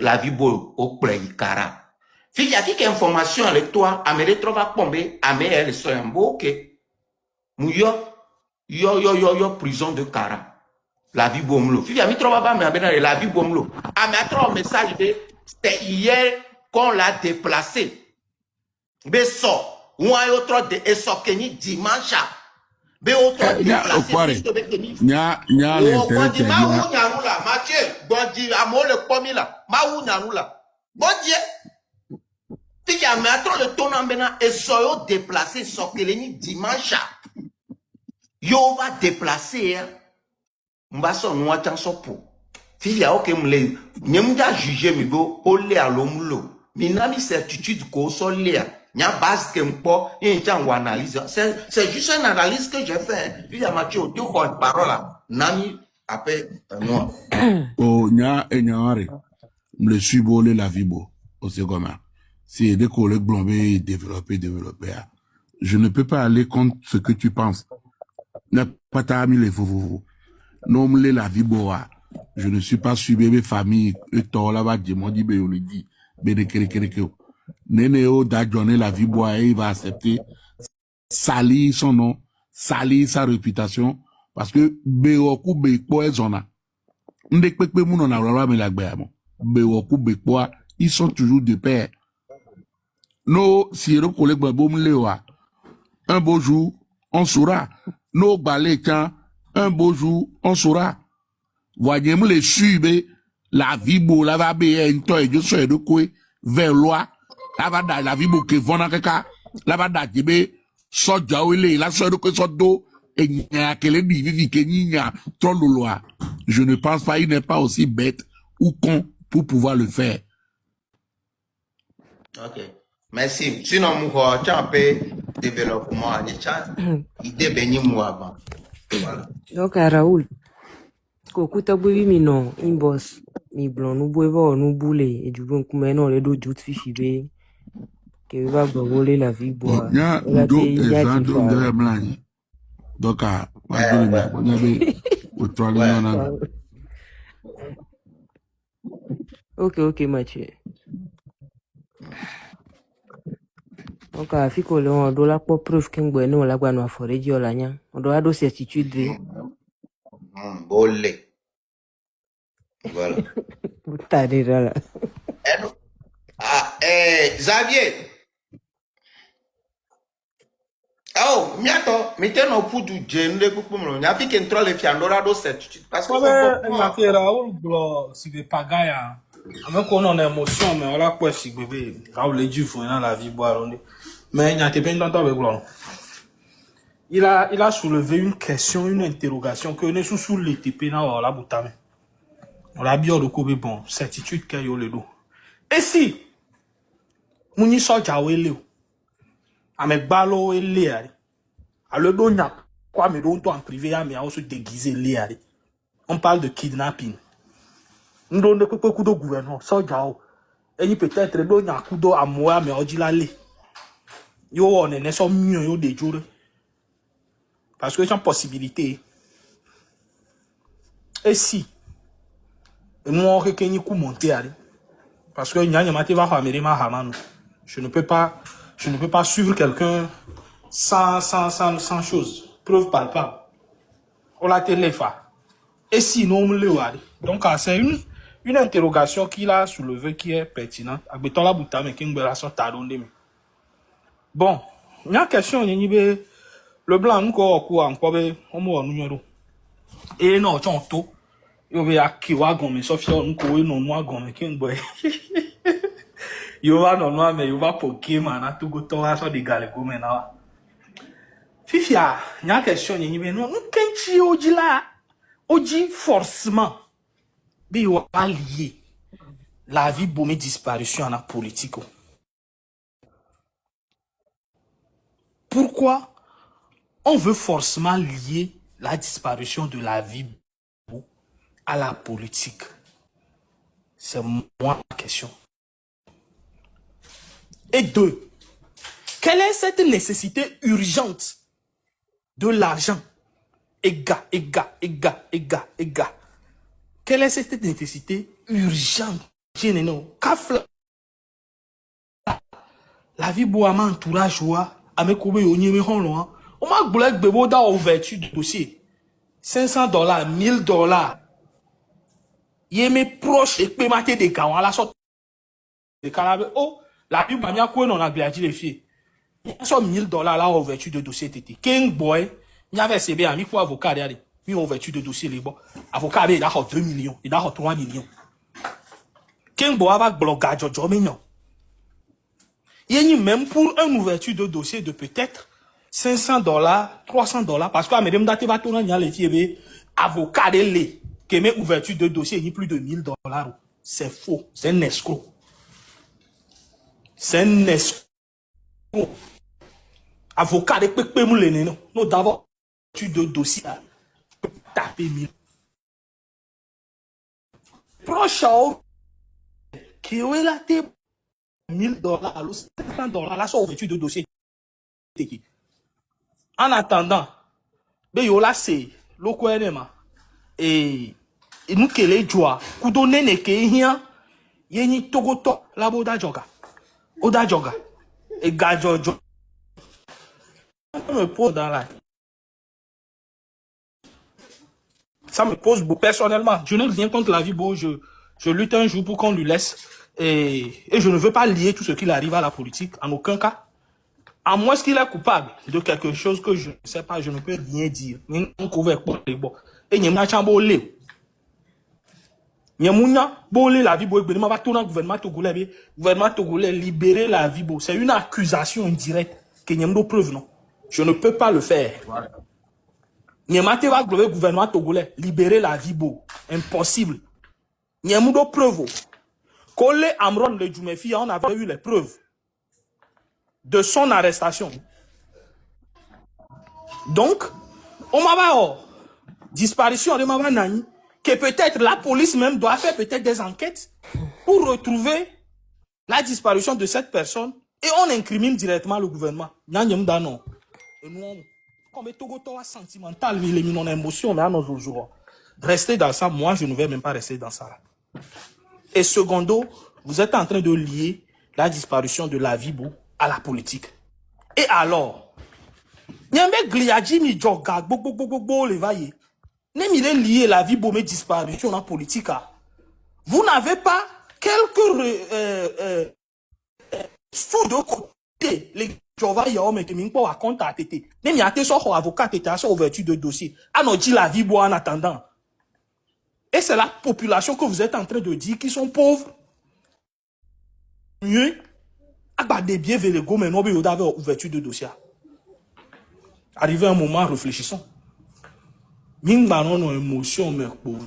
la vie beau au play cara. Fille, a qui information avec toi, amène trova pombe, amène elle soit un beau que yo prison de cara. La vie bomlo. Fille, a mis trova pas mais la vie bomlo. A mis trop message de c'était hier qu'on l'a déplacé. Mais ça, ou un autre de esokeni dimanche. Mais autre déplacé. Nya Mathieu, Bondi, amo le pomi là, maou nanoula. Bondi, tu as mis le ton en bena et soyo déplacé, sokeleni dimanche. Yo va déplacer, mbaso noa chanso po. Fille a ok mle, nyemda juger mi go, ole a l'omlo. Minami certitude ko so lea. Nya base que m'po, y a une analyse. C'est juste une analyse que j'ai fait. Fille a Mathieu, tu as une parole là. Nami, après, moi. Oh, nya e nyare. Mle subo le la vibo. Au second. Si des collègues blombés développés. Je ne peux pas aller contre ce que tu penses. N'a pas ta ami les fous. Non, mle la vibo. Je ne suis pas subi mes familles. Et toi, là, va dire, mon dit, on le dit. Nénéo d'adjonner la vibo, il va accepter. Salir son nom. Salir sa réputation. Parce que, Beoku, Bekpo, Zona. Ndekpekpe moun on a rara me la gbeamo. Bewoku bekpoa, ils sont toujours de pair. Nos siro collègues babom lewa. Un beau jour, on saura. Nos balais un beau jour, on saura. Voyez-moi les sube, la vibo, la va be en toi et je suis de quoi, vers loi. La vibo que vona kaka, la va da jibe, so jaouile, la so de quoi so do, et nya kele di vivi ke nya, trop de loi. Je ne pense pas, il n'est pas aussi bête ou con pour pouvoir le faire. Ok. Merci. Sinon, moi, tu as un peu développement, idée béni moi avant. Voilà. Donc, Raoul, kokuta bui mi non, inbox, mi blon, nous boivons, nous bouler, et du bon coup, maintenant, les deux doutes fichibé, que va voler la vie boire. Il y a deux blancs. Donc, ok, Mathieu. Donc, à Fico, on doit la preuve qu'un bueno, la guano a foré diolagna. On doit avoir certitude. Bolé. Voilà. T'as déjà là. Xavier. Oh, miato, mettez nos poudres du gène, il y a qui entra les fiandora de certitude. Parce que c'est Raoul, si vous pagayez, avec qu'on a une émotion, mais on l'a quoi si bébé, Raoul les dieux font dans la vie boire. Mais il y a des peines d'entendre avec l'on. Il a soulevé une question, une interrogation que nous sous les TP dans la boutame. On l'a bien recouvert bon, certitude qu'il y a le dos. Et si, nous y sommes déjà oué avec balo et léari. À le don n'a quoi mais don en privé mais aussi déguisé léari. On parle de kidnapping. Nous donne que coup de gouvernement ça jao. Et peut-être don n'a coup de à moi mais on dit la lé. Yo on est so mieux yo de jour. Parce que j'ai une possibilité. Et si moi que ni coup monter ali. Parce que nya mate va famille ma hamanu. Je ne peux pas suivre quelqu'un sans chose. Preuve palpable. On la téléphone. Et sinon, on le voit. Donc, c'est une interrogation qu'il a soulevée qui est pertinente. Bon, il y a une question. Le blanc, nous, on numéro. Et non, tu as tout. Il y a qui va gommer, sauf que nous, avons gommer, qui yo va non mais yo va Pokémon na tout goto a so de galego maintenant fifia nya question ni be non kenchi oji la oji forcément bi yo allié la vie boumé disparition en politique. Pourquoi on veut forcément lier la disparition de la vie à la politique? C'est moi la question. Et deux, quelle est cette nécessité urgente de l'argent? Quelle Quelle est cette nécessité urgente? La vie boit ma entourage à mes coubés au niveau loin. On m'a boulé bebo dans ouverture du dossier. $500, $1000. Yé mes proches et peut mater des gars à la sorte. De Calabre. Oh, la vie m'a mis à quoi on a gladé les filles. Il y a $1000 là ouverture de dossier tété. King boy, il y avait CB ami pour avocat derrière. Il ouverture de dossier les bons. Avocat il a 2 millions, il a 3 millions. King boy va bloquer Jojo mignon. Il y a même pour une ouverture de dossier de peut-être $500, $300, parce qu'à mesdames date va tourner les filles, avocat de lait, qui met ouverture de dossier, il y a plus de $1000. C'est faux, c'est un escroc. C'est un escroc. Avocat de pépé moulé, non, nous d'abord, ouverture de dossier, taper 1000. Proche, qui est là, $1000, $500, là, sur ouverture de dossier. En attendant, là, c'est le gouvernement. Et nous, qui les joie, nous donnons les Kenyans, il y a une togoto, la boda joga. Oda joga. Et gajojo. Ça me pose dans la. Ça me pose beaucoup. Personnellement, je n'ai rien contre la vie, bon, je lutte un jour pour qu'on lui laisse. Et je ne veux pas lier tout ce qu'il arrive à la politique, en aucun cas. À moins qu'il est coupable de quelque chose que je ne sais pas, je ne peux rien dire. Et n'y a pas de la vie, gouvernement togolais libérer la vie. C'est une accusation indirecte que n'y a pas de preuve, non. Je ne peux pas le faire. N'y a pas de gouvernement togolais libérer la vie. Impossible. N'y a pas de preuve. Collé Amron de Djoumefi, on avait eu les preuves de son arrestation. Donc, on m'a dit, disparition de Mama Nani, que peut-être la police même doit faire peut-être des enquêtes pour retrouver la disparition de cette personne et on incrimine directement le gouvernement. Non. Comme Togo sentimental, il est mis en émotion, mais à nos jours. Rester dans ça, moi, je ne vais même pas rester dans ça. Et secondo, vous êtes en train de lier la disparition de la vie à la politique. Et alors, Nyambe Gliadji mi joga le vaillé. Même il est lié la vie mais disparition en politique. Vous n'avez pas quelques sous de côté les jovas yom et min pas à compte à tété. Même y a des sortes avocat tété à son ouverture de dossier. À nous dit la vie en attendant. Et c'est la population que vous êtes en train de dire qu'ils sont pauvres. Mieux. Des biens vers les go, mais non, il y avait ouverture de dossier. Arrivé un moment, réfléchissons. Mingba non émotion, mais pour.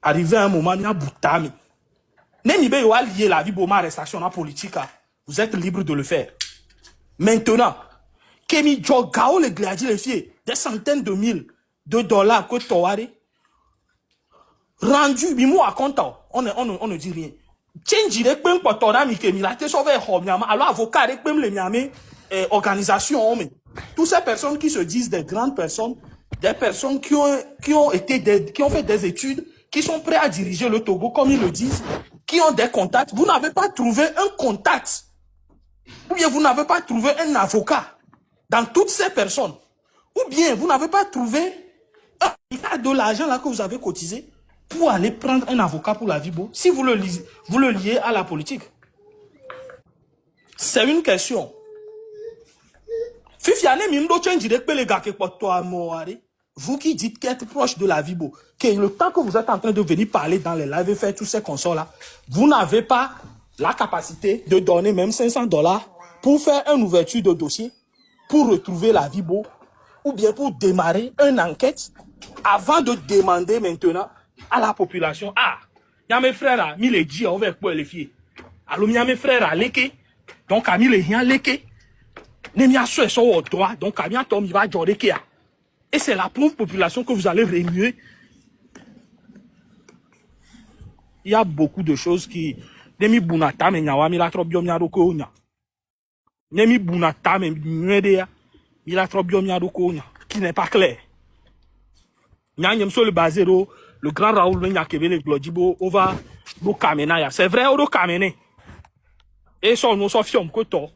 Arrivé un moment, il y a boutami. Même il y a lié la vie pour ma arrestation en politique. Vous êtes libre de le faire. Maintenant, Kemi Jogao le gladier les filles, des centaines de mille de dollars que tu as rendu, bimou à compte, on ne dit rien. Change les pem pour ton ami qui m'a été sauvé alors avocat avec pem les miami organisation toutes ces personnes qui se disent des grandes personnes, des personnes qui ont fait des études, qui sont prêts à diriger le Togo comme ils le disent, qui ont des contacts. Vous n'avez pas trouvé un contact ou bien vous n'avez pas trouvé un avocat dans toutes ces personnes ou bien vous n'avez pas trouvé de l'argent là que vous avez cotisé pour aller prendre un avocat pour la vie, si vous le liez à la politique. C'est une question. Vous qui dites qu'être proche de la vie, que le temps que vous êtes en train de venir parler dans les lives et faire tous ces consoles-là, vous n'avez pas la capacité de donner même $500 pour faire une ouverture de dossier, pour retrouver la vie, ou bien pour démarrer une enquête avant de demander maintenant à la population. Il y a mes frères là, mis les djihad avec pour les filles. Alors il y a mes frères là, léké. Donc a mis les rien léké. Nem ya so so au droit. Donc a mis tom il va jorder qui a. Et c'est la pauvre population que vous allez remuer. Il y a beaucoup de choses qui Nemi bunata me nyawa mi la trop biom ya doko nya. Nemi bunata me nwede ya. Mi la trop biom ya doko nya qui n'est pas clair. Nyanyem sur le basé, le grand Raoul, le Nyakebele, Glodibo, on va, c'est vrai, on va camener. Et ça, nous sommes fiers, que toi.